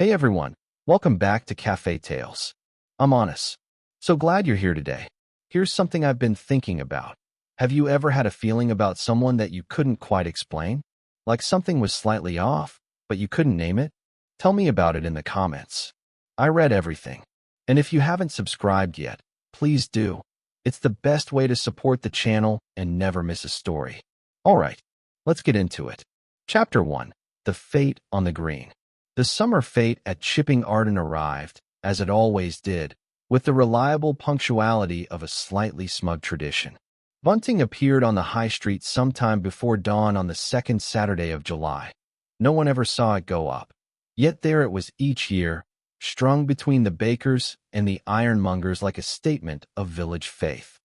Hey everyone, welcome back to Cafe Tales. I'm Honest. So glad you're here today. Here's something I've been thinking about. Have you ever had a feeling about someone that you couldn't quite explain? Like something was slightly off, but you couldn't name it? Tell me about it in the comments. I read everything. And if you haven't subscribed yet, please do. It's the best way to support the channel and never miss a story. Alright, let's get into it. Chapter 1. The Fete on the Green. The summer fete at Chipping Arden arrived, as it always did, with the reliable punctuality of a slightly smug tradition. Bunting appeared on the high street sometime before dawn on the second Saturday of July. No one ever saw it go up. Yet there it was each year, strung between the bakers and the ironmongers like a statement of village faith.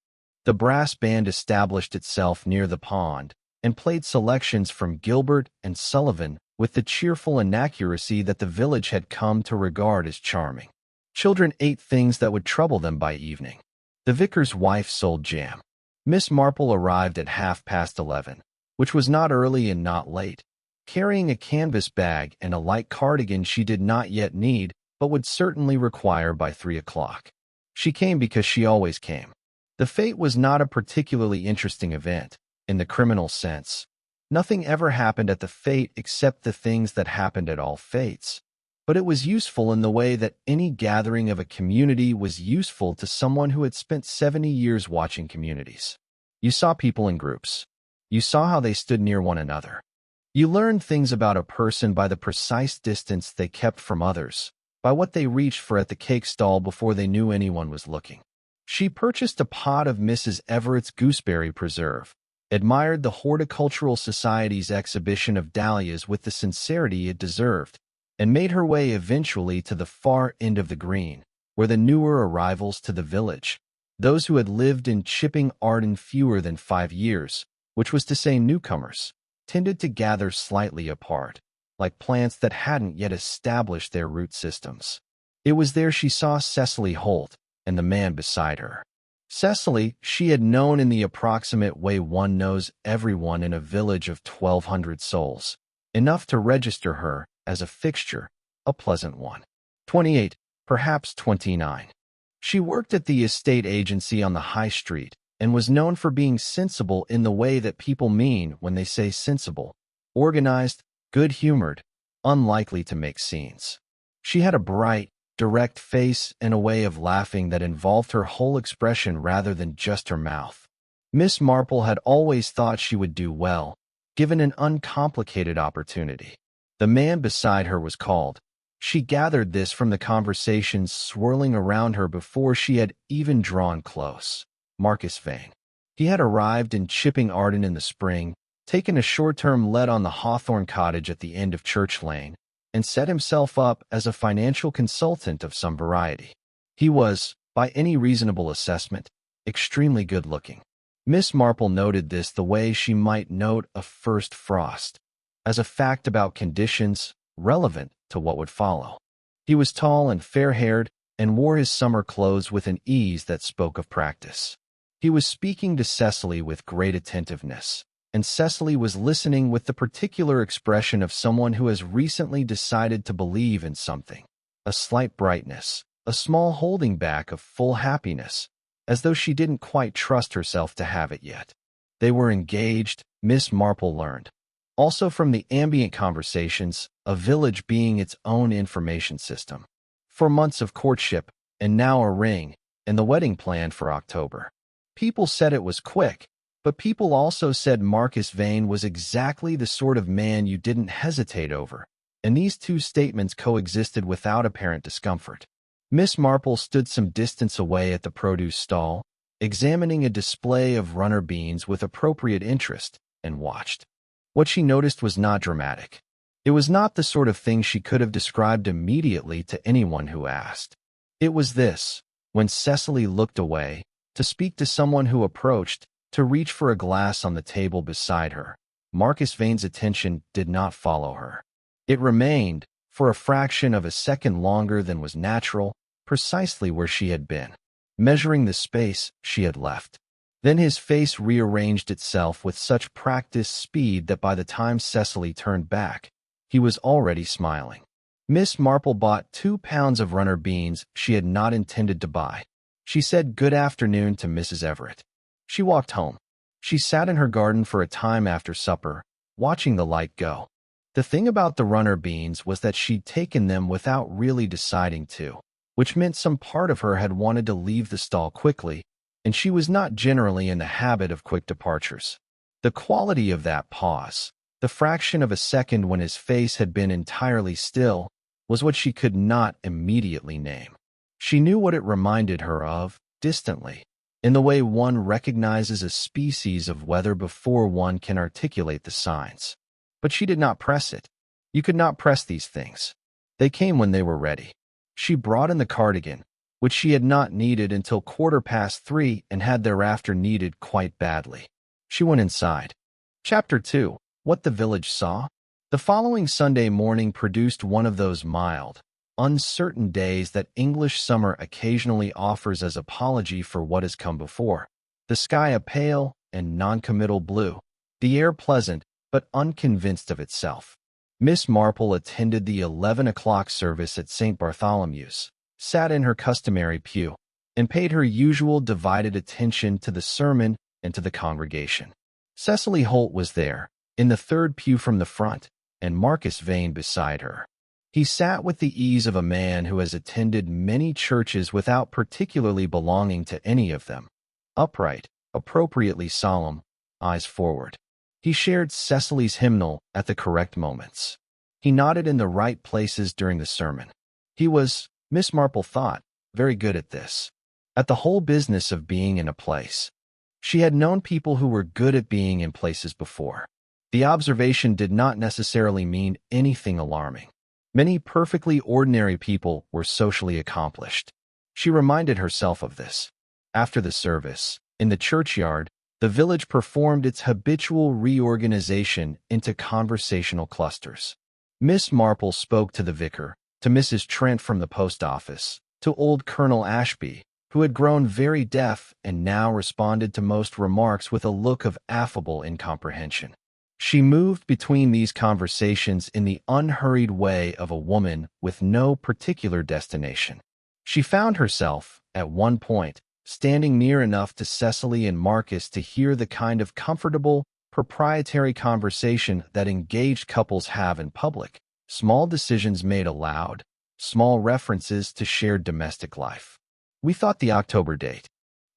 The brass band established itself near the pond and played selections from Gilbert and Sullivan with the cheerful inaccuracy that the village had come to regard as charming. Children ate things that would trouble them by evening. The vicar's wife sold jam. Miss Marple arrived at 11:30, which was not early and not late, carrying a canvas bag and a light cardigan she did not yet need, but would certainly require by 3 o'clock. She came because she always came. The fete was not a particularly interesting event, in the criminal sense. Nothing ever happened at the fete except the things that happened at all fetes. But it was useful in the way that any gathering of a community was useful to someone who had spent 70 years watching communities. You saw people in groups. You saw how they stood near one another. You learned things about a person by the precise distance they kept from others, by what they reached for at the cake stall before they knew anyone was looking. She purchased a pot of Mrs. Everett's gooseberry preserve, admired the Horticultural Society's exhibition of dahlias with the sincerity it deserved, and made her way eventually to the far end of the green, where the newer arrivals to the village, those who had lived in Chipping Arden fewer than 5 years, which was to say newcomers, tended to gather slightly apart, like plants that hadn't yet established their root systems. It was there she saw Cecily Holt and the man beside her. Cecily, she had known in the approximate way one knows everyone in a village of 1,200 souls, enough to register her as a fixture, a pleasant one. 28, perhaps 29. She worked at the estate agency on the high street and was known for being sensible in the way that people mean when they say sensible, organized, good-humored, unlikely to make scenes. She had a bright, direct face and a way of laughing that involved her whole expression rather than just her mouth. Miss Marple had always thought she would do well, given an uncomplicated opportunity. The man beside her was called. She gathered this from the conversations swirling around her before she had even drawn close. Marcus Vane. He had arrived in Chipping Arden in the spring, taken a short-term let on the Hawthorne cottage at the end of Church Lane, and set himself up as a financial consultant of some variety. He was, by any reasonable assessment, extremely good-looking. Miss Marple noted this the way she might note a first frost, as a fact about conditions relevant to what would follow. He was tall and fair-haired and wore his summer clothes with an ease that spoke of practice. He was speaking to Cecily with great attentiveness, and Cecily was listening with the particular expression of someone who has recently decided to believe in something, a slight brightness, a small holding back of full happiness, as though she didn't quite trust herself to have it yet. They were engaged, Miss Marple learned. Also from the ambient conversations, a village being its own information system. 4 months of courtship, and now a ring, and the wedding planned for October. People said it was quick, but people also said Marcus Vane was exactly the sort of man you didn't hesitate over, and these two statements coexisted without apparent discomfort. Miss Marple stood some distance away at the produce stall, examining a display of runner beans with appropriate interest, and watched. What she noticed was not dramatic. It was not the sort of thing she could have described immediately to anyone who asked. It was this: when Cecily looked away, to speak to someone who approached, to reach for a glass on the table beside her, Marcus Vane's attention did not follow her. It remained, for a fraction of a second longer than was natural, precisely where she had been, measuring the space she had left. Then his face rearranged itself with such practiced speed that by the time Cecily turned back, he was already smiling. Miss Marple bought 2 pounds of runner beans she had not intended to buy. She said good afternoon to Mrs. Everett. She walked home. She sat in her garden for a time after supper, watching the light go. The thing about the runner beans was that she'd taken them without really deciding to, which meant some part of her had wanted to leave the stall quickly, and she was not generally in the habit of quick departures. The quality of that pause, the fraction of a second when his face had been entirely still, was what she could not immediately name. She knew what it reminded her of, distantly, in the way one recognizes a species of weather before one can articulate the signs. But she did not press it. You could not press these things. They came when they were ready. She brought in the cardigan, which she had not needed until 3:15 and had thereafter needed quite badly. She went inside. Chapter 2. What the Village Saw. The following Sunday morning produced one of those mild, uncertain days that English summer occasionally offers as apology for what has come before. The sky a pale and noncommittal blue, the air pleasant but unconvinced of itself. Miss Marple attended the 11 o'clock service at St. Bartholomew's, sat in her customary pew, and paid her usual divided attention to the sermon and to the congregation. Cecily Holt was there, in the third pew from the front, and Marcus Vane beside her. He sat with the ease of a man who has attended many churches without particularly belonging to any of them. Upright, appropriately solemn, eyes forward. He shared Cecily's hymnal at the correct moments. He nodded in the right places during the sermon. He was, Miss Marple thought, very good at this, at the whole business of being in a place. She had known people who were good at being in places before. The observation did not necessarily mean anything alarming. Many perfectly ordinary people were socially accomplished. She reminded herself of this. After the service, in the churchyard, the village performed its habitual reorganization into conversational clusters. Miss Marple spoke to the vicar, to Mrs. Trent from the post office, to old Colonel Ashby, who had grown very deaf and now responded to most remarks with a look of affable incomprehension. She moved between these conversations in the unhurried way of a woman with no particular destination. She found herself, at one point, standing near enough to Cecily and Marcus to hear the kind of comfortable, proprietary conversation that engaged couples have in public, small decisions made aloud, small references to shared domestic life. We thought the October date.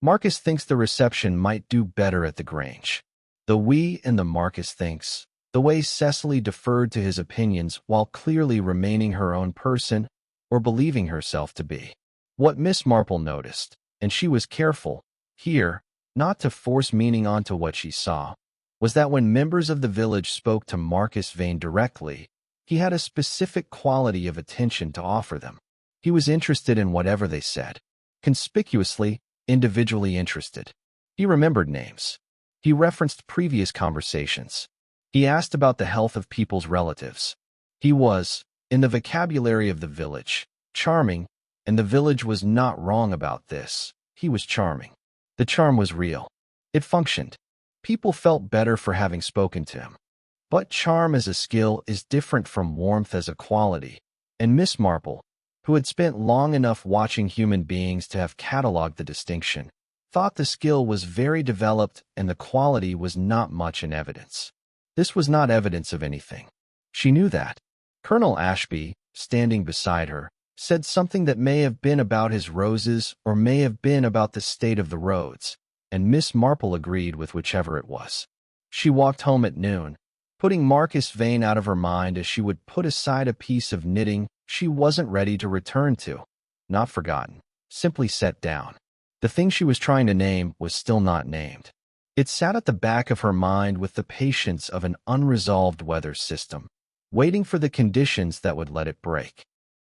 Marcus thinks the reception might do better at the Grange. The we and the Marcus thinks, the way Cecily deferred to his opinions while clearly remaining her own person, or believing herself to be. What Miss Marple noticed, and she was careful, here, not to force meaning onto what she saw, was that when members of the village spoke to Marcus Vane directly, he had a specific quality of attention to offer them. He was interested in whatever they said. Conspicuously, individually interested. He remembered names. He referenced previous conversations. He asked about the health of people's relatives. He was, in the vocabulary of the village, charming, and the village was not wrong about this. He was charming. The charm was real. It functioned. People felt better for having spoken to him. But charm as a skill is different from warmth as a quality, and Miss Marple, who had spent long enough watching human beings to have cataloged the distinction, thought the skill was very developed and the quality was not much in evidence. This was not evidence of anything. She knew that. Colonel Ashby, standing beside her, said something that may have been about his roses or may have been about the state of the roads, and Miss Marple agreed with whichever it was. She walked home at noon, putting Marcus Vane out of her mind as she would put aside a piece of knitting she wasn't ready to return to. Not forgotten, simply set down. The thing she was trying to name was still not named. It sat at the back of her mind with the patience of an unresolved weather system, waiting for the conditions that would let it break.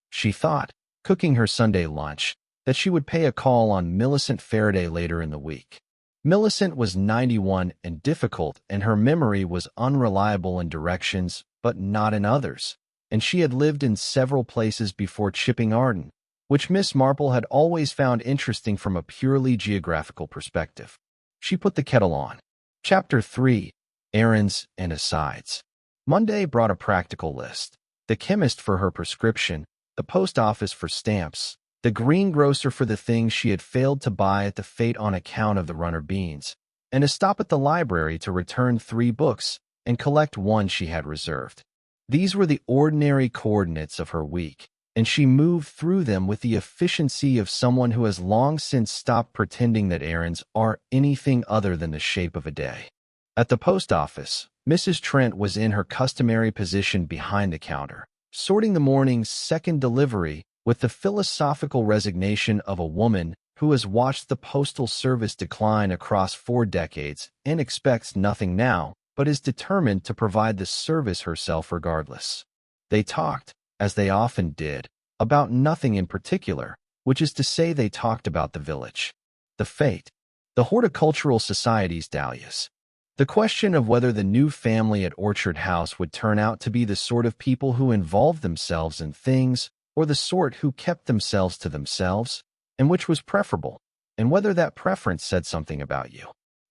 She thought, cooking her Sunday lunch, that she would pay a call on Millicent Faraday later in the week. Millicent was 91 and difficult, and her memory was unreliable in directions, but not in others, and she had lived in several places before Chipping Arden, which Miss Marple had always found interesting from a purely geographical perspective. She put the kettle on. Chapter 3. Errands and Asides. Monday brought a practical list. the chemist for her prescription, the post office for stamps, the greengrocer for the things she had failed to buy at the fete on account of the runner beans, and a stop at the library to return 3 books and collect one she had reserved. These were the ordinary coordinates of her week, and she moved through them with the efficiency of someone who has long since stopped pretending that errands are anything other than the shape of a day. At the post office, Mrs. Trent was in her customary position behind the counter, sorting the morning's second delivery with the philosophical resignation of a woman who has watched the postal service decline across 4 decades and expects nothing now, but is determined to provide the service herself regardless. They talked, as they often did, about nothing in particular, which is to say they talked about the village, the fete, the horticultural society's dahlias, the question of whether the new family at Orchard House would turn out to be the sort of people who involved themselves in things or the sort who kept themselves to themselves, and which was preferable, and whether that preference said something about you.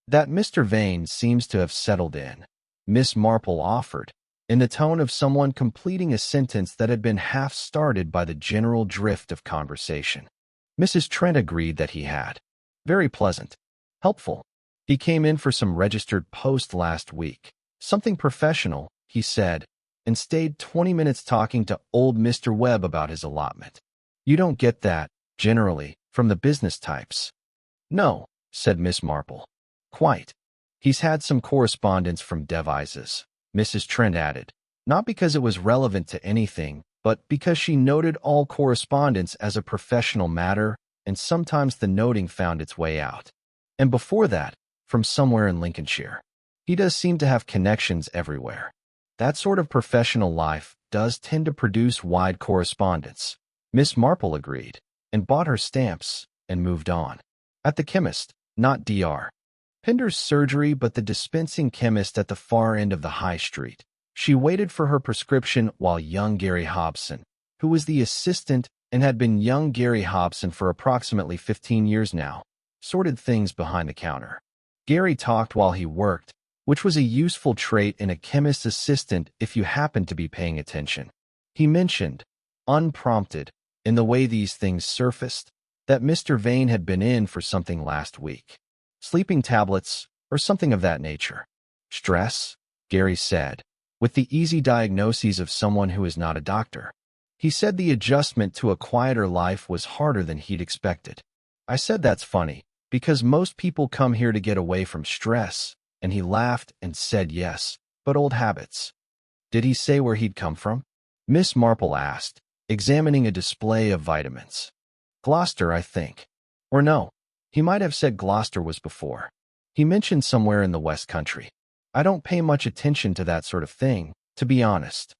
That Mr. Vane seems to have settled in, Miss Marple offered, in the tone of someone completing a sentence that had been half-started by the general drift of conversation. Mrs. Trent agreed that he had. Very pleasant. Helpful. He came in for some registered post last week. Something professional, he said, and stayed 20 minutes talking to old Mr. Webb about his allotment. You don't get that, generally, from the business types. No, said Miss Marple. Quite. He's had some correspondence from Devizes, Mrs. Trent added, not because it was relevant to anything, but because she noted all correspondence as a professional matter, and sometimes the noting found its way out. And before that, from somewhere in Lincolnshire. He does seem to have connections everywhere. That sort of professional life does tend to produce wide correspondence, Miss Marple agreed, and bought her stamps and moved on. At the chemist, not Dr. Pinder's surgery but the dispensing chemist at the far end of the high street. She waited for her prescription while young Gary Hobson, who was the assistant and had been young Gary Hobson for approximately 15 years now, sorted things behind the counter. Gary talked while he worked, which was a useful trait in a chemist's assistant if you happened to be paying attention. He mentioned, unprompted, in the way these things surfaced, that Mr. Vane had been in for something last week. Sleeping tablets, or something of that nature. Stress, Gary said, with the easy diagnoses of someone who is not a doctor. He said the adjustment to a quieter life was harder than he'd expected. I said that's funny, because most people come here to get away from stress, and he laughed and said yes, but old habits. Did he say where he'd come from? Miss Marple asked, examining a display of vitamins. Gloucester, I think. Or no, he might have said Gloucester was before. He mentioned somewhere in the West Country. I don't pay much attention to that sort of thing, to be honest.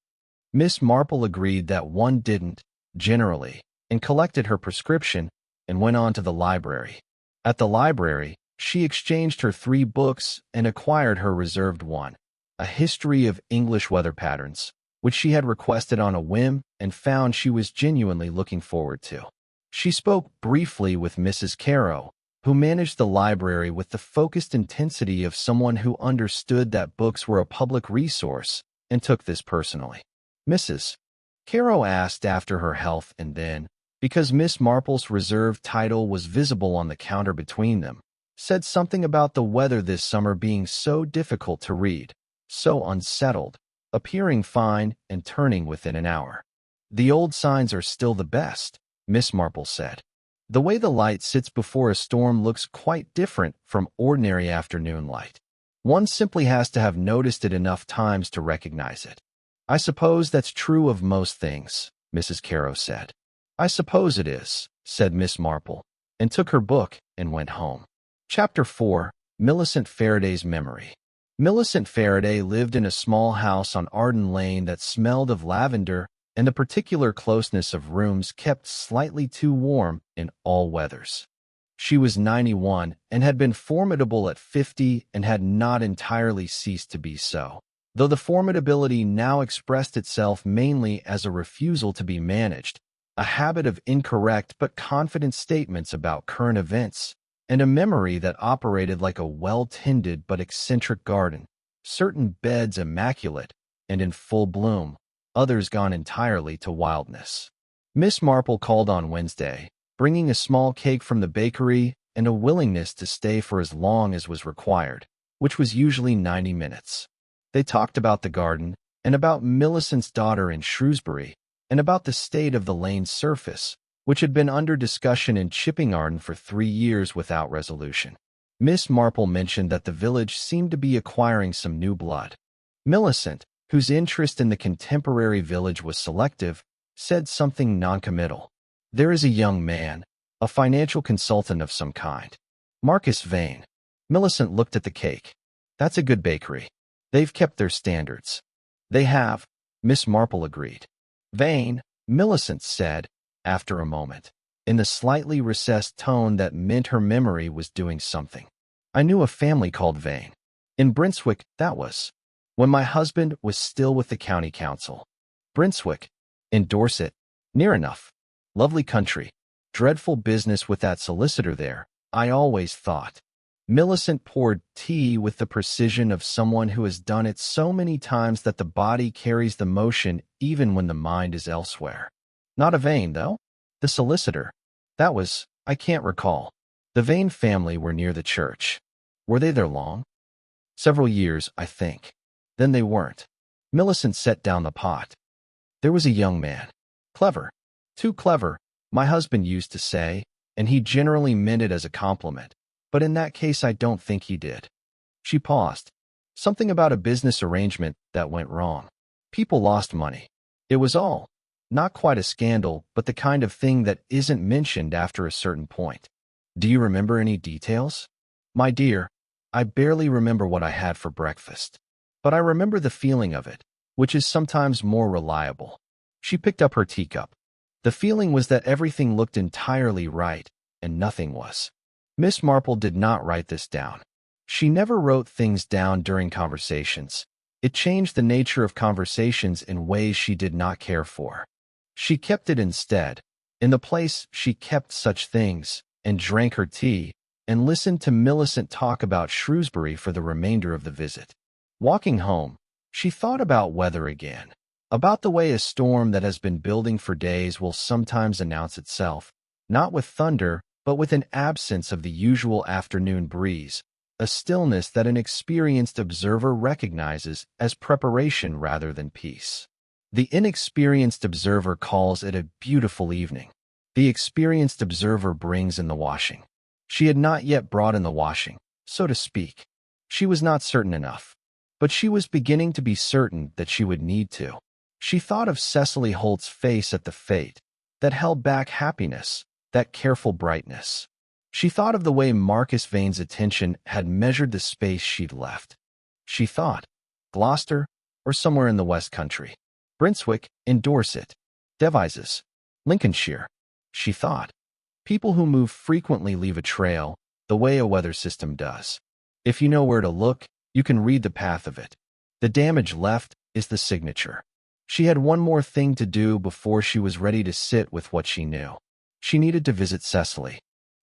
Miss Marple agreed that one didn't, generally, and collected her prescription and went on to the library. At the library, she exchanged her 3 books and acquired her reserved one, a history of English weather patterns, which she had requested on a whim and found she was genuinely looking forward to. She spoke briefly with Mrs. Carow, who managed the library with the focused intensity of someone who understood that books were a public resource and took this personally. Mrs. Carow asked after her health and then, because Miss Marple's reserved title was visible on the counter between them, said something about the weather this summer being so difficult to read, so unsettled, appearing fine and turning within an hour. The old signs are still the best, Miss Marple said. The way the light sits before a storm looks quite different from ordinary afternoon light. One simply has to have noticed it enough times to recognize it. I suppose that's true of most things, Mrs. Carow said. I suppose it is, said Miss Marple, and took her book and went home. Chapter 4, Millicent Faraday's Memory. Millicent Faraday lived in a small house on Arden Lane that smelled of lavender and the particular closeness of rooms kept slightly too warm in all weathers. She was 91 and had been formidable at 50 and had not entirely ceased to be so, though the formidability now expressed itself mainly as a refusal to be managed, a habit of incorrect but confident statements about current events, and a memory that operated like a well-tended but eccentric garden, certain beds immaculate and in full bloom, others gone entirely to wildness. Miss Marple called on Wednesday, bringing a small cake from the bakery and a willingness to stay for as long as was required, which was usually 90 minutes. They talked about the garden, and about Millicent's daughter in Shrewsbury, and about the state of the lane's surface, which had been under discussion in Chipping for 3 years without resolution. Miss Marple mentioned that the village seemed to be acquiring some new blood. Millicent, whose interest in the contemporary village was selective, said something noncommittal. There is a young man, a financial consultant of some kind. Marcus Vane. Millicent looked at the cake. That's a good bakery. They've kept their standards. They have, Miss Marple agreed. Vane, Millicent said, after a moment, in the slightly recessed tone that meant her memory was doing something. I knew a family called Vane. In Brinswick, that was. When my husband was still with the county council. Brinswick, in Dorset, near enough. Lovely country. Dreadful business with that solicitor there, I always thought. Millicent poured tea with the precision of someone who has done it so many times that the body carries the motion even when the mind is elsewhere. Not a Vane, though. The solicitor. That was, I can't recall. The Vane family were near the church. Were they there long? Several years, I think. Then they weren't. Millicent set down the pot. There was a young man. Clever. Too clever, my husband used to say, and he generally meant it as a compliment. But in that case, I don't think he did. She paused. Something about a business arrangement that went wrong. People lost money. It was all. Not quite a scandal, but the kind of thing that isn't mentioned after a certain point. Do you remember any details? My dear, I barely remember what I had for breakfast. But I remember the feeling of it, which is sometimes more reliable. She picked up her teacup. The feeling was that everything looked entirely right, and nothing was. Miss Marple did not write this down. She never wrote things down during conversations. It changed the nature of conversations in ways she did not care for. She kept it instead. In the place, she kept such things, and drank her tea, and listened to Millicent talk about Shrewsbury for the remainder of the visit. Walking home, she thought about weather again, about the way a storm that has been building for days will sometimes announce itself, not with thunder, but with an absence of the usual afternoon breeze, a stillness that an experienced observer recognizes as preparation rather than peace. The inexperienced observer calls it a beautiful evening. The experienced observer brings in the washing. She had not yet brought in the washing, so to speak. She was not certain enough. But she was beginning to be certain that she would need to. She thought of Cecily Holt's face at the fete that held back happiness, that careful brightness. She thought of the way Marcus Vane's attention had measured the space she'd left. She thought, Gloucester, or somewhere in the West Country. Brinswick, in Dorset. Devizes, Lincolnshire. She thought, people who move frequently leave a trail, the way a weather system does. If you know where to look, you can read the path of it. The damage left is the signature. She had one more thing to do before she was ready to sit with what she knew. She needed to visit Cecily.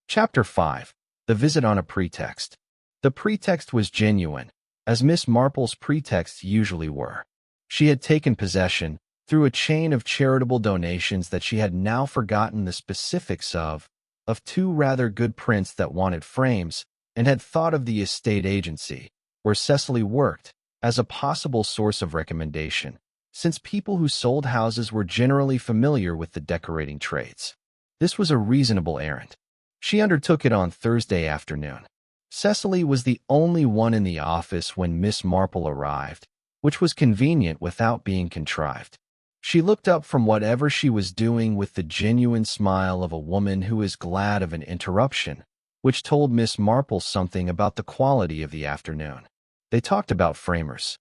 Chapter 5. The Visit on a Pretext. The pretext was genuine, as Miss Marple's pretexts usually were. She had taken possession, through a chain of charitable donations that she had now forgotten the specifics of 2 rather good prints that wanted frames, and had thought of the estate agency, where Cecily worked, as a possible source of recommendation, since people who sold houses were generally familiar with the decorating trades. This was a reasonable errand. She undertook it on Thursday afternoon. Cecily was the only one in the office when Miss Marple arrived, which was convenient without being contrived. She looked up from whatever she was doing with the genuine smile of a woman who is glad of an interruption, which told Miss Marple something about the quality of the afternoon. They talked about framers.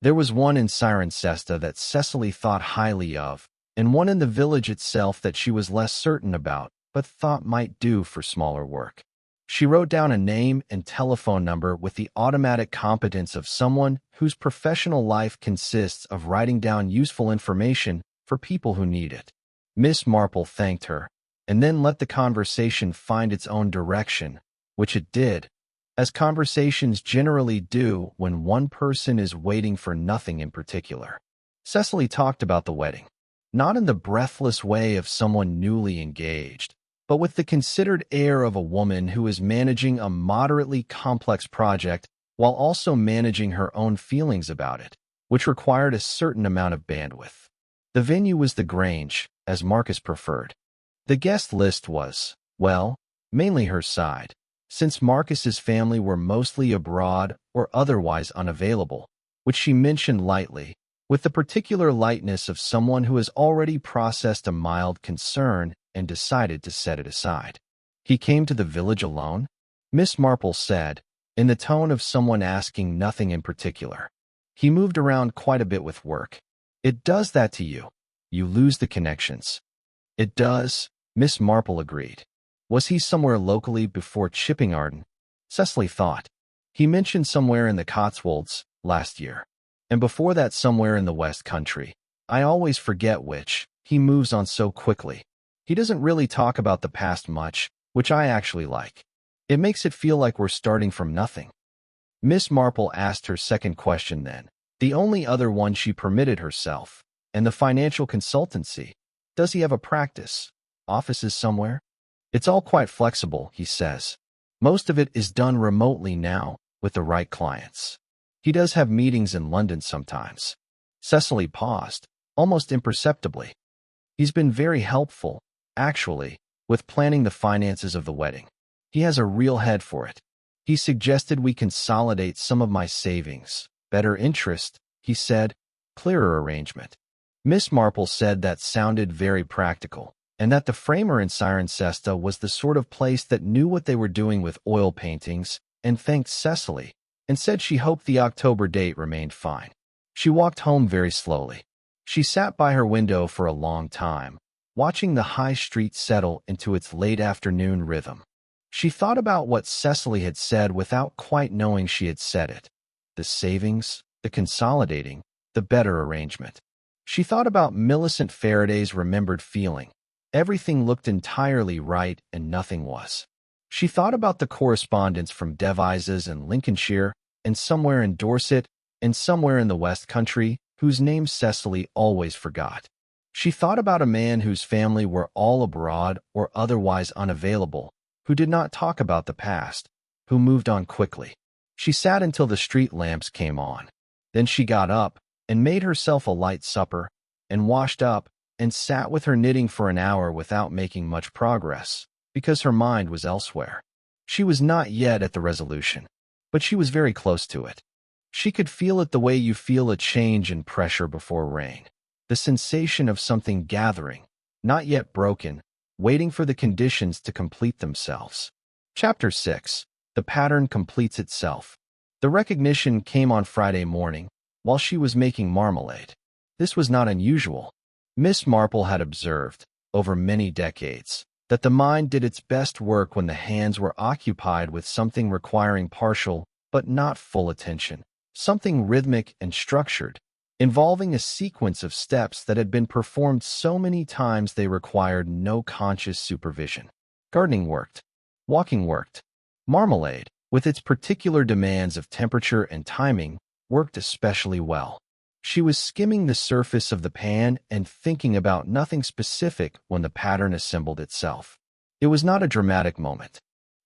There was one in Cirencester that Cecily thought highly of, and one in the village itself that she was less certain about, but thought might do for smaller work. She wrote down a name and telephone number with the automatic competence of someone whose professional life consists of writing down useful information for people who need it. Miss Marple thanked her, and then let the conversation find its own direction, which it did, as conversations generally do when one person is waiting for nothing in particular. Cecily talked about the wedding, not in the breathless way of someone newly engaged, but with the considered air of a woman who is managing a moderately complex project while also managing her own feelings about it, which required a certain amount of bandwidth. The venue was the Grange, as Marcus preferred. The guest list was, well, mainly her side, since Marcus's family were mostly abroad or otherwise unavailable, which she mentioned lightly, with the particular lightness of someone who has already processed a mild concern and decided to set it aside. He came to the village alone? Miss Marple said, in the tone of someone asking nothing in particular. He moved around quite a bit with work. It does that to you. You lose the connections. It does, Miss Marple agreed. Was he somewhere locally before Chipping-Arden? Cecily thought. He mentioned somewhere in the Cotswolds last year. And before that somewhere in the West Country. I always forget which. He moves on so quickly. He doesn't really talk about the past much, which I actually like. It makes it feel like we're starting from nothing. Miss Marple asked her second question then, the only other one she permitted herself, and the financial consultancy. Does he have a practice? Offices somewhere? It's all quite flexible, he says. Most of it is done remotely now, with the right clients. He does have meetings in London sometimes. Cecily paused, almost imperceptibly. He's been very helpful, actually, with planning the finances of the wedding. He has a real head for it. He suggested we consolidate some of my savings. Better interest, he said. Clearer arrangement. Miss Marple said that sounded very practical, and that the framer in Cirencester was the sort of place that knew what they were doing with oil paintings, and thanked Cecily, and said she hoped the October date remained fine. She walked home very slowly. She sat by her window for a long time, watching the high street settle into its late afternoon rhythm. She thought about what Cecily had said without quite knowing she had said it. The savings, the consolidating, the better arrangement. She thought about Millicent Faraday's remembered feeling. Everything looked entirely right and nothing was. She thought about the correspondence from Devizes and Lincolnshire, and somewhere in Dorset, and somewhere in the West Country, whose name Cecily always forgot. She thought about a man whose family were all abroad or otherwise unavailable, who did not talk about the past, who moved on quickly. She sat until the street lamps came on. Then she got up and made herself a light supper, and washed up, and sat with her knitting for an hour without making much progress, because her mind was elsewhere. She was not yet at the resolution, but she was very close to it. She could feel it the way you feel a change in pressure before rain, the sensation of something gathering, not yet broken, waiting for the conditions to complete themselves. Chapter 6. The pattern completes itself. The recognition came on Friday morning, while she was making marmalade. This was not unusual. Miss Marple had observed, over many decades, that the mind did its best work when the hands were occupied with something requiring partial, but not full attention, something rhythmic and structured, involving a sequence of steps that had been performed so many times they required no conscious supervision. Gardening worked. Walking worked. Marmalade, with its particular demands of temperature and timing, worked especially well. She was skimming the surface of the pan and thinking about nothing specific when the pattern assembled itself. It was not a dramatic moment.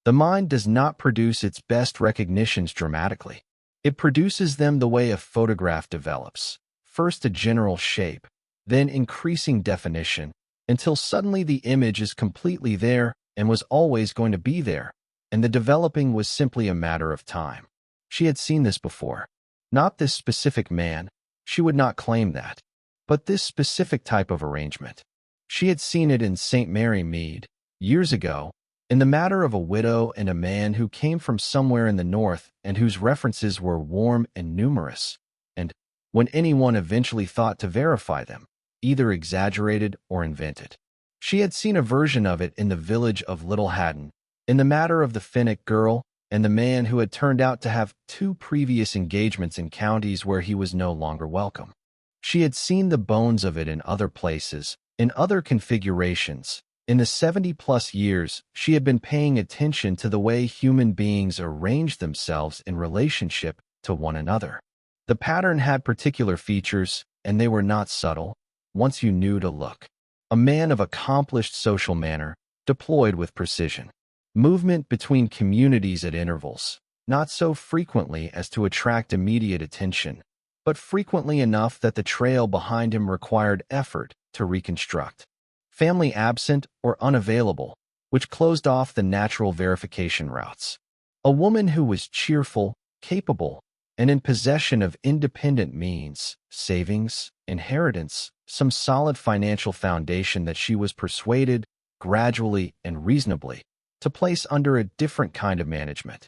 The mind does not produce its best recognitions dramatically. It produces them the way a photograph develops, first a general shape, then increasing definition, until suddenly the image is completely there and was always going to be there, and the developing was simply a matter of time. She had seen this before. Not this specific man, she would not claim that, but this specific type of arrangement. She had seen it in St. Mary Mead, years ago, in the matter of a widow and a man who came from somewhere in the north and whose references were warm and numerous, and, when anyone eventually thought to verify them, either exaggerated or invented. She had seen a version of it in the village of Little Haddon, in the matter of the Finnick girl, and the man who had turned out to have 2 previous engagements in counties where he was no longer welcome. She had seen the bones of it in other places, in other configurations. In the 70-plus years, she had been paying attention to the way human beings arrange themselves in relationship to one another. The pattern had particular features, and they were not subtle, once you knew to look. A man of accomplished social manner, deployed with precision. Movement between communities at intervals, not so frequently as to attract immediate attention, but frequently enough that the trail behind him required effort to reconstruct. Family absent or unavailable, which closed off the natural verification routes. A woman who was cheerful, capable, and in possession of independent means, savings, inheritance, some solid financial foundation that she was persuaded, gradually and reasonably, to place under a different kind of management.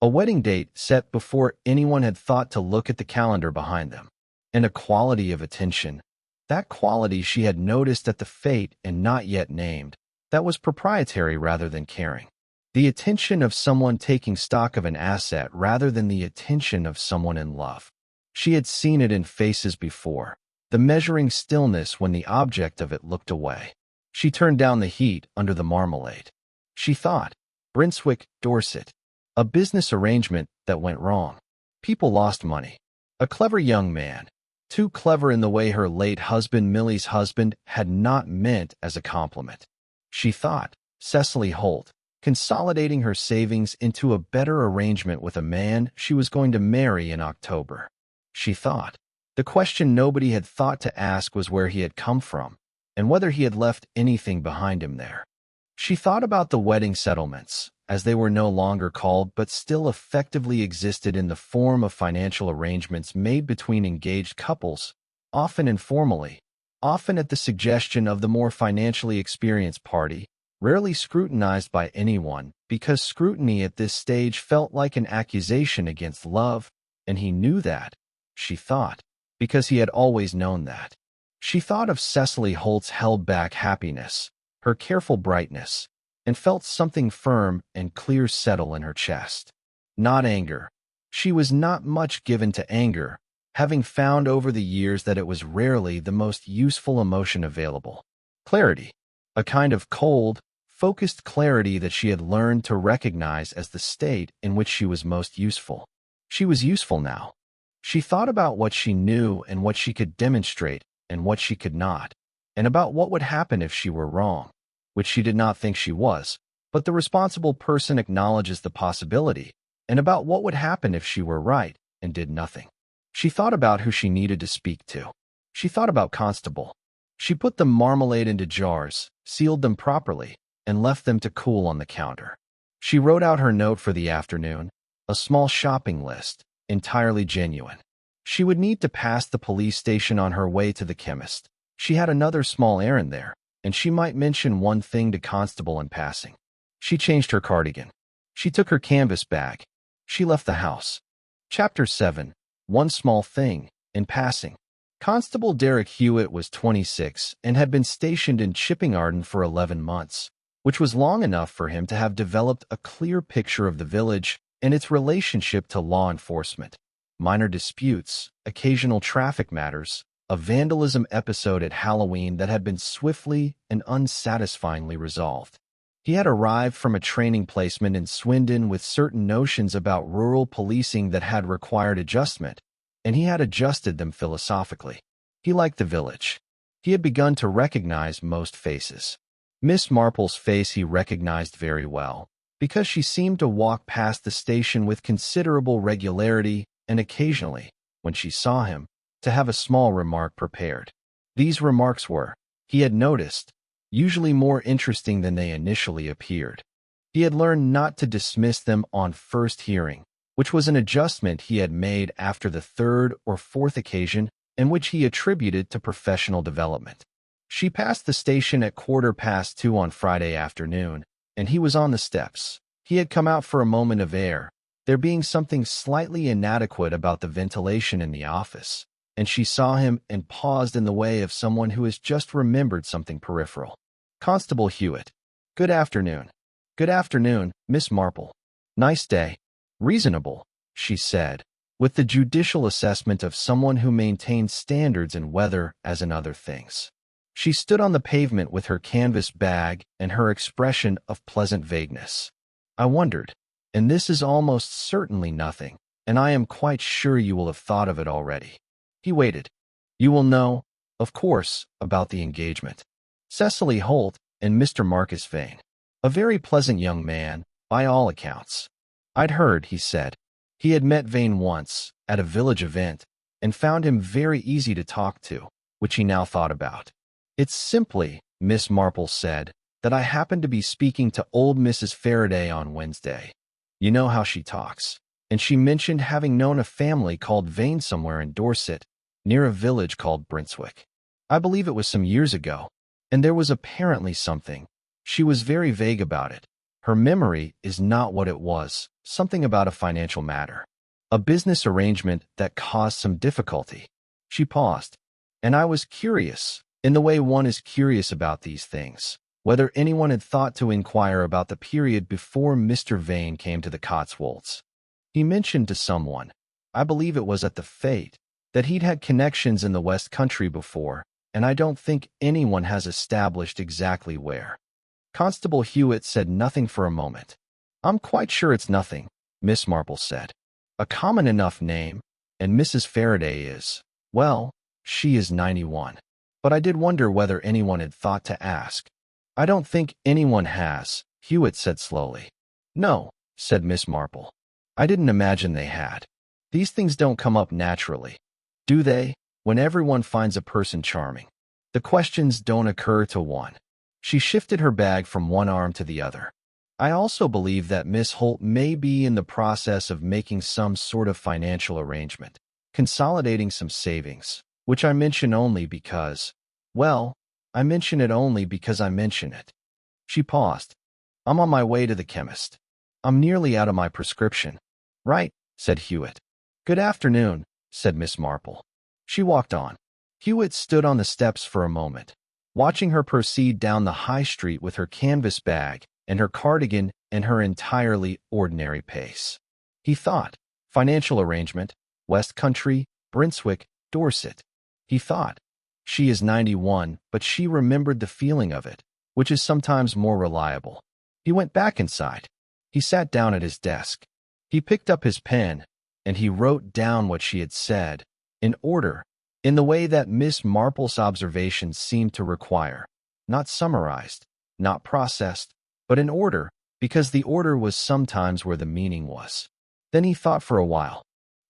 A wedding date set before anyone had thought to look at the calendar behind them. And a quality of attention, that quality she had noticed at the fate and not yet named, that was proprietary rather than caring. The attention of someone taking stock of an asset rather than the attention of someone in love. She had seen it in faces before, the measuring stillness when the object of it looked away. She turned down the heat under the marmalade. She thought, Brinswick, Dorset. A business arrangement that went wrong. People lost money. A clever young man. Too clever in the way her late husband, Millie's husband, had not meant as a compliment. She thought, Cecily Holt, consolidating her savings into a better arrangement with a man she was going to marry in October. She thought. The question nobody had thought to ask was where he had come from, and whether he had left anything behind him there. She thought about the wedding settlements, as they were no longer called but still effectively existed in the form of financial arrangements made between engaged couples, often informally, often at the suggestion of the more financially experienced party, rarely scrutinized by anyone, because scrutiny at this stage felt like an accusation against love, and he knew that, she thought, because he had always known that. She thought of Cecily Holt's held-back happiness, her careful brightness, and felt something firm and clear settle in her chest. Not anger. She was not much given to anger, having found over the years that it was rarely the most useful emotion available. Clarity. A kind of cold, focused clarity that she had learned to recognize as the state in which she was most useful. She was useful now. She thought about what she knew and what she could demonstrate and what she could not, and about what would happen if she were wrong, which she did not think she was, but the responsible person acknowledges the possibility, and about what would happen if she were right and did nothing. She thought about who she needed to speak to. She thought about Constable. She put the marmalade into jars, sealed them properly, and left them to cool on the counter. She wrote out her note for the afternoon, a small shopping list, entirely genuine. She would need to pass the police station on her way to the chemist. She had another small errand there, and she might mention one thing to Constable in passing. She changed her cardigan. She took her canvas bag. She left the house. Chapter 7. One small thing, in passing. Constable Derek Hewitt was 26 and had been stationed in Chipping-Arden for 11 months, which was long enough for him to have developed a clear picture of the village and its relationship to law enforcement. Minor disputes, occasional traffic matters, a vandalism episode at Halloween that had been swiftly and unsatisfyingly resolved. He had arrived from a training placement in Swindon with certain notions about rural policing that had required adjustment, and he had adjusted them philosophically. He liked the village. He had begun to recognize most faces. Miss Marple's face he recognized very well, because she seemed to walk past the station with considerable regularity and occasionally, when she saw him, to have a small remark prepared. These remarks were, he had noticed, usually more interesting than they initially appeared. He had learned not to dismiss them on first hearing, which was an adjustment he had made after the third or fourth occasion and which he attributed to professional development. She passed the station at 2:15 on Friday afternoon, and he was on the steps. He had come out for a moment of air, there being something slightly inadequate about the ventilation in the office, and she saw him and paused in the way of someone who has just remembered something peripheral. Constable Hewitt. Good afternoon. Good afternoon, Miss Marple. Nice day. Reasonable, she said, with the judicial assessment of someone who maintains standards in weather as in other things. She stood on the pavement with her canvas bag and her expression of pleasant vagueness. I wondered, and this is almost certainly nothing, and I am quite sure you will have thought of it already. He waited. You will know, of course, about the engagement. Cecily Holt and Mr. Marcus Vane. A very pleasant young man, by all accounts. I'd heard, he said. He had met Vane once, at a village event, and found him very easy to talk to, which he now thought about. It's simply, Miss Marple said, that I happened to be speaking to old Mrs. Faraday on Wednesday. You know how she talks. And she mentioned having known a family called Vane somewhere in Dorset, near a village called Brentwick. I believe it was some years ago, and there was apparently something. She was very vague about it. Her memory is not what it was, something about a financial matter. A business arrangement that caused some difficulty. She paused, and I was curious, in the way one is curious about these things, whether anyone had thought to inquire about the period before Mr. Vane came to the Cotswolds. He mentioned to someone, I believe it was at the fete, that he'd had connections in the West Country before, and I don't think anyone has established exactly where. Constable Hewitt said nothing for a moment. I'm quite sure it's nothing, Miss Marple said. A common enough name, and Mrs. Faraday is, well, she is 91. But I did wonder whether anyone had thought to ask. I don't think anyone has, Hewitt said slowly. No, said Miss Marple. I didn't imagine they had. These things don't come up naturally, do they, when everyone finds a person charming? The questions don't occur to one. She shifted her bag from one arm to the other. I also believe that Miss Holt may be in the process of making some sort of financial arrangement, consolidating some savings, which I mention only because, well, I mention it only because I mention it. She paused. I'm on my way to the chemist. I'm nearly out of my prescription. Right, said Hewitt. Good afternoon, said Miss Marple. She walked on. Hewitt stood on the steps for a moment, watching her proceed down the high street with her canvas bag and her cardigan and her entirely ordinary pace. He thought, financial arrangement, West Country, Brentwick, Dorset. He thought, she is 91, but she remembered the feeling of it, which is sometimes more reliable. He went back inside. He sat down at his desk. He picked up his pen, and he wrote down what she had said, in order, in the way that Miss Marple's observations seemed to require, not summarized, not processed, but in order, because the order was sometimes where the meaning was. Then he thought for a while.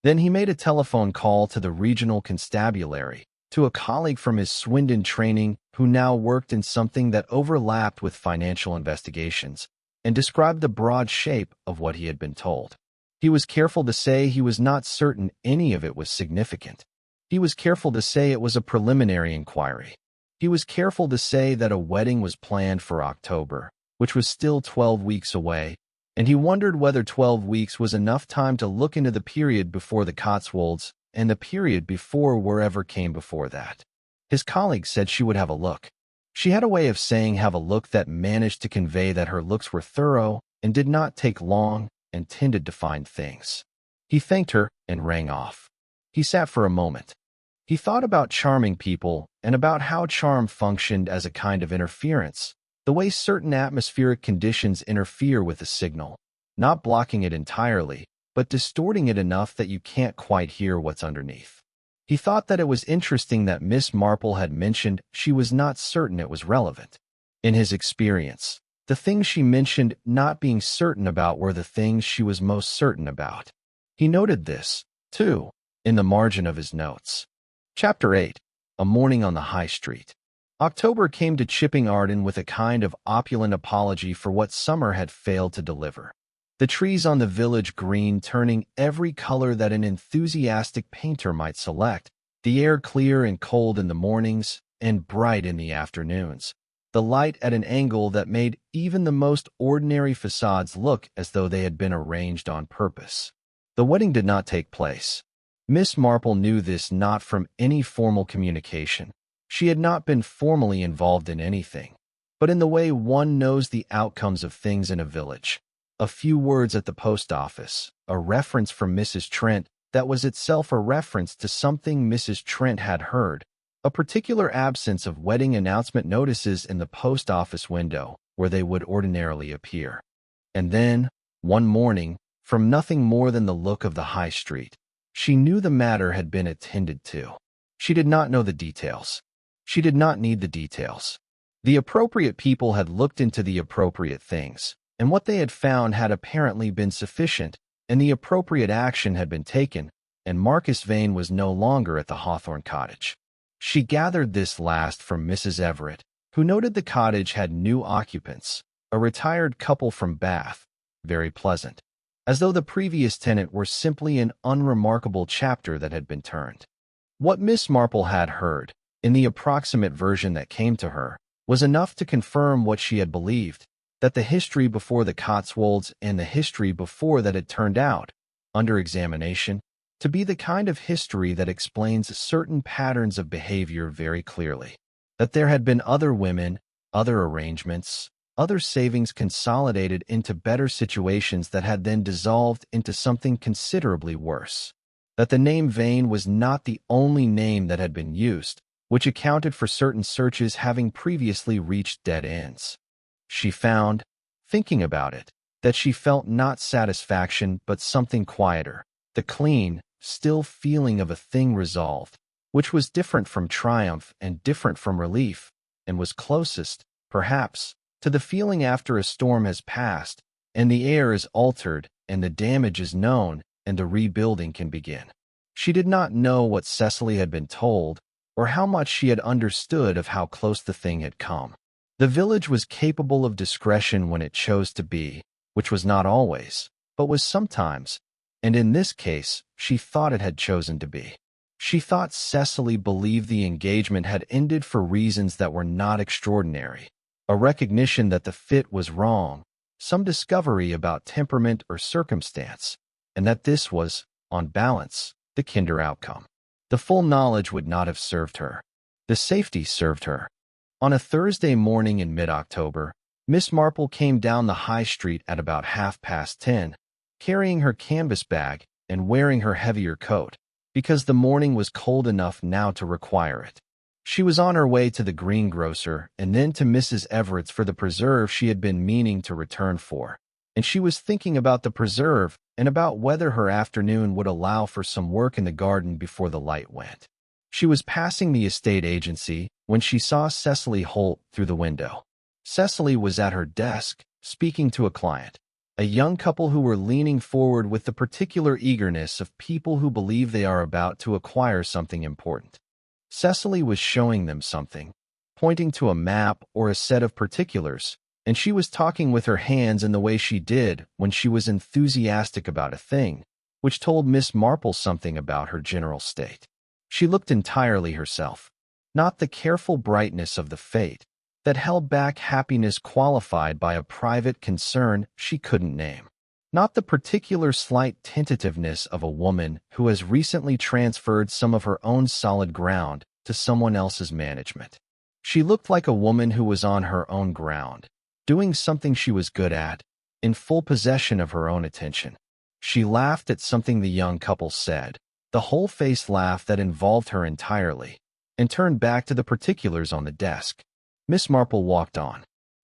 Then he made a telephone call to the regional constabulary, to a colleague from his Swindon training who now worked in something that overlapped with financial investigations, and described the broad shape of what he had been told. He was careful to say he was not certain any of it was significant. He was careful to say it was a preliminary inquiry. He was careful to say that a wedding was planned for October, which was still 12 weeks away, and he wondered whether 12 weeks was enough time to look into the period before the Cotswolds and the period before wherever came before that. His colleague said she would have a look. She had a way of saying have a look that managed to convey that her looks were thorough and did not take long and tended to find things. He thanked her and rang off. He sat for a moment. He thought about charming people and about how charm functioned as a kind of interference, the way certain atmospheric conditions interfere with a signal, not blocking it entirely, but distorting it enough that you can't quite hear what's underneath. He thought that it was interesting that Miss Marple had mentioned she was not certain it was relevant. In his experience, the things she mentioned not being certain about were the things she was most certain about. He noted this, too, in the margin of his notes. Chapter 8. A Morning on the High Street. October came to Chipping Arden with a kind of opulent apology for what summer had failed to deliver. The trees on the village green turning every color that an enthusiastic painter might select, the air clear and cold in the mornings and bright in the afternoons, the light at an angle that made even the most ordinary facades look as though they had been arranged on purpose. The wedding did not take place. Miss Marple knew this not from any formal communication. She had not been formally involved in anything, but in the way one knows the outcomes of things in a village. A few words at the post office, a reference from Mrs. Trent that was itself a reference to something Mrs. Trent had heard, a particular absence of wedding announcement notices in the post office window where they would ordinarily appear. And then, one morning, from nothing more than the look of the high street, she knew the matter had been attended to. She did not know the details. She did not need the details. The appropriate people had looked into the appropriate things, and what they had found had apparently been sufficient, and the appropriate action had been taken, and Marcus Vane was no longer at the Hawthorne cottage. She gathered this last from Mrs. Everett, who noted the cottage had new occupants, a retired couple from Bath, very pleasant, as though the previous tenant were simply an unremarkable chapter that had been turned. What Miss Marple had heard, in the approximate version that came to her, was enough to confirm what she had believed, that the history before the Cotswolds and the history before that had turned out, under examination, to be the kind of history that explains certain patterns of behavior very clearly. That there had been other women, other arrangements, other savings consolidated into better situations that had then dissolved into something considerably worse. That the name Vane was not the only name that had been used, which accounted for certain searches having previously reached dead ends. She found, thinking about it, that she felt not satisfaction but something quieter, the clean, still feeling of a thing resolved, which was different from triumph and different from relief, and was closest, perhaps, to the feeling after a storm has passed, and the air is altered, and the damage is known, and the rebuilding can begin. She did not know what Cecily had been told, or how much she had understood of how close the thing had come. The village was capable of discretion when it chose to be, which was not always, but was sometimes, and in this case, she thought it had chosen to be. She thought Cecily believed the engagement had ended for reasons that were not extraordinary, a recognition that the fit was wrong, some discovery about temperament or circumstance, and that this was, on balance, the kinder outcome. The full knowledge would not have served her. The safety served her. On a Thursday morning in mid-October, Miss Marple came down the high street at about 10:30, carrying her canvas bag and wearing her heavier coat, because the morning was cold enough now to require it. She was on her way to the greengrocer and then to Mrs. Everett's for the preserve she had been meaning to return for, and she was thinking about the preserve and about whether her afternoon would allow for some work in the garden before the light went. She was passing the estate agency when she saw Cecily Holt through the window. Cecily was at her desk, speaking to a client, a young couple who were leaning forward with the particular eagerness of people who believe they are about to acquire something important. Cecily was showing them something, pointing to a map or a set of particulars, and she was talking with her hands in the way she did when she was enthusiastic about a thing, which told Miss Marple something about her general state. She looked entirely herself, not the careful brightness of the fate that held back happiness qualified by a private concern she couldn't name, not the particular slight tentativeness of a woman who has recently transferred some of her own solid ground to someone else's management. She looked like a woman who was on her own ground, doing something she was good at, in full possession of her own attention. She laughed at something the young couple said, the whole-faced laugh that involved her entirely, and turned back to the particulars on the desk. Miss Marple walked on.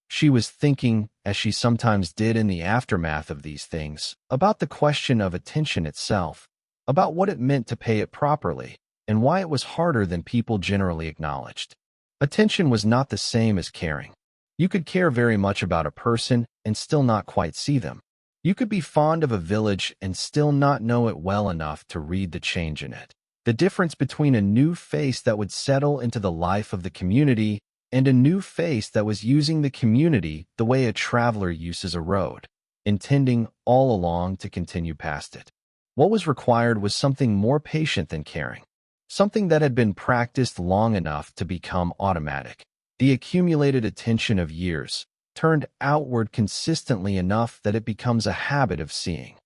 She was thinking, as she sometimes did in the aftermath of these things, about the question of attention itself, about what it meant to pay it properly, and why it was harder than people generally acknowledged. Attention was not the same as caring. You could care very much about a person and still not quite see them. You could be fond of a village and still not know it well enough to read the change in it. The difference between a new face that would settle into the life of the community and a new face that was using the community the way a traveler uses a road, intending all along to continue past it. What was required was something more patient than caring, something that had been practiced long enough to become automatic, the accumulated attention of years, turned outward consistently enough that it becomes a habit of seeing.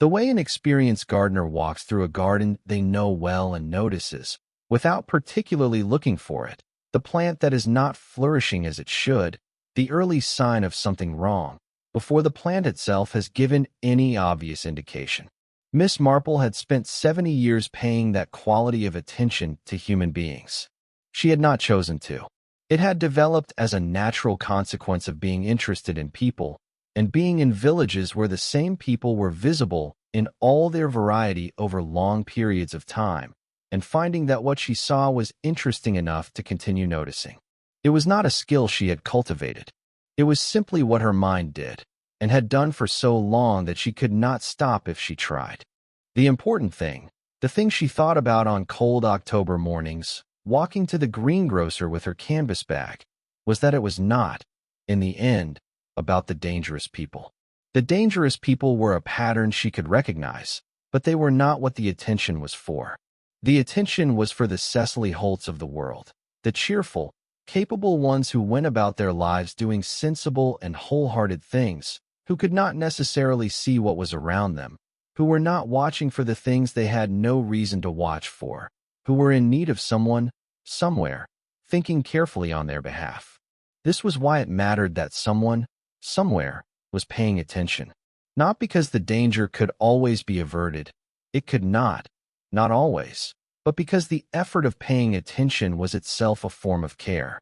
The way an experienced gardener walks through a garden they know well and notices, without particularly looking for it, the plant that is not flourishing as it should, the early sign of something wrong, before the plant itself has given any obvious indication. Miss Marple had spent 70 years paying that quality of attention to human beings. She had not chosen to. It had developed as a natural consequence of being interested in people, and being in villages where the same people were visible in all their variety over long periods of time, and finding that what she saw was interesting enough to continue noticing. It was not a skill she had cultivated. It was simply what her mind did, and had done for so long that she could not stop if she tried. The important thing, the thing she thought about on cold October mornings, walking to the greengrocer with her canvas bag, was that it was not, in the end, about the dangerous people. The dangerous people were a pattern she could recognize, but they were not what the attention was for. The attention was for the Cecily Holts of the world, the cheerful, capable ones who went about their lives doing sensible and wholehearted things, who could not necessarily see what was around them, who were not watching for the things they had no reason to watch for, who were in need of someone, somewhere, thinking carefully on their behalf. This was why it mattered that someone, somewhere, was paying attention. Not because the danger could always be averted. It could not always, but because the effort of paying attention was itself a form of care.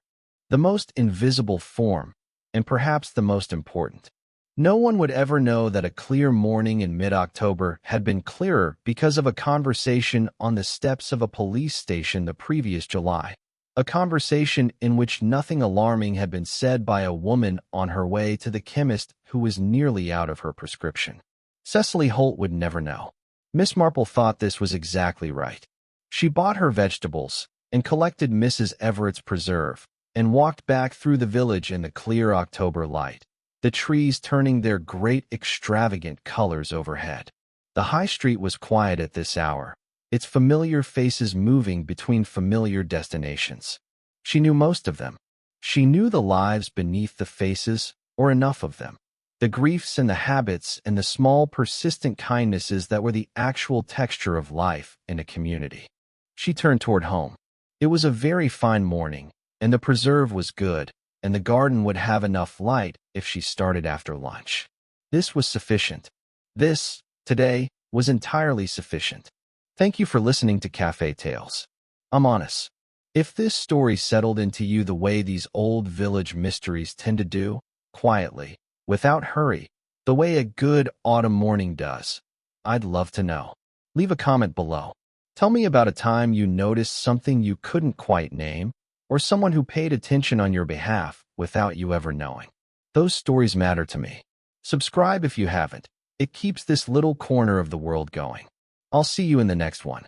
The most invisible form, and perhaps the most important. No one would ever know that a clear morning in mid-October had been clearer because of a conversation on the steps of a police station the previous July. A conversation in which nothing alarming had been said by a woman on her way to the chemist who was nearly out of her prescription. Cecily Holt would never know. Miss Marple thought this was exactly right. She bought her vegetables and collected Mrs. Everett's preserve and walked back through the village in the clear October light, the trees turning their great extravagant colors overhead. The high street was quiet at this hour, its familiar faces moving between familiar destinations. She knew most of them. She knew the lives beneath the faces, or enough of them. The griefs and the habits and the small persistent kindnesses that were the actual texture of life in a community. She turned toward home. It was a very fine morning, and the preserve was good, and the garden would have enough light if she started after lunch. This was sufficient. This, today, was entirely sufficient. Thank you for listening to Cafe Tales. I'm honest. If this story settled into you the way these old village mysteries tend to do, quietly, without hurry, the way a good autumn morning does, I'd love to know. Leave a comment below. Tell me about a time you noticed something you couldn't quite name, or someone who paid attention on your behalf without you ever knowing. Those stories matter to me. Subscribe if you haven't. It keeps this little corner of the world going. I'll see you in the next one.